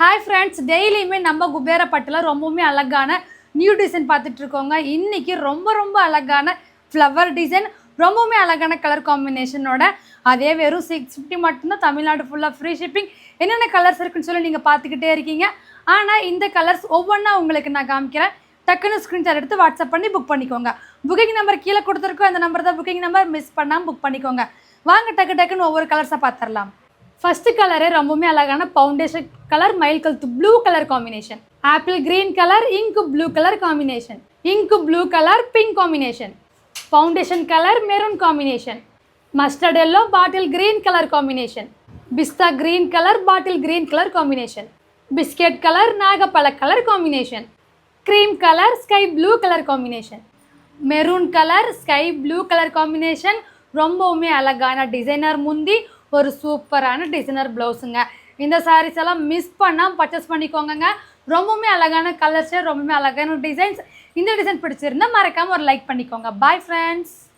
Hi friends, டெய்லியுமே நம்ம குபேர பட்டில் ரொம்பவுமே அழகான நியூ டிசைன் பார்த்துட்டு இருக்கோங்க. இன்றைக்கி ரொம்ப அழகான ஃப்ளவர் டிசைன், ரொம்பவுமே அழகான கலர் காம்பினேஷனோட, அதே வெறும் 650 மட்டும்தான். தமிழ்நாடு ஃபுல்லாக ஃப்ரீ ஷிப்பிங். என்னென்ன கலர்ஸ் இருக்குன்னு சொல்லி நீங்கள் பார்த்துக்கிட்டே இருக்கீங்க. ஆனால் இந்த கலர்ஸ் ஒவ்வொன்றா உங்களுக்கு நான் காமிக்கிறேன். டக்குன்னு ஸ்க்ரீன்ஷாட் எடுத்து வாட்ஸ்அப் பண்ணி புக் பண்ணிக்கோங்க. புக்கிங் நம்பர் கீழே கொடுத்துருக்கோம், அந்த நம்பர் தான் புக்கிங் நம்பர். மிஸ் பண்ணாமல் புக் பண்ணிக்கோங்க. வாங்க டக்குன்னு ஒவ்வொரு கலர்ஸாக பார்த்துடலாம். ஃபர்ஸ்ட் கலரே ரொம்பவுமே அழகான ஃபவுண்டேஷன் கலர், மயில் கழுத்து blue colour combination, apple green colour, ink blue colour combination, ink blue colour pink combination, foundation colour maroon combination, mustard yellow bottle green colour combination, pista green colour bottle green colour combination, biscuit colour நாகப்பழ colour combination, cream colour sky blue colour combination, maroon colour sky blue colour combination. ரொம்பவுமே அழகான designer முந்தி, ஒரு சூப்பரான designer ப்ளவுஸுங்க. இந்த சாரீஸ் எல்லாம் miss பண்ணாமல் purchase பண்ணிக்கோங்க. ரொம்பவுமே அழகான கலர்ஸு, ரொம்பவுமே அழகான டிசைன்ஸ். இந்த டிசைன் பிடிச்சிருந்தா மறக்காமல் ஒரு லைக் பண்ணிக்கோங்க. Bye friends.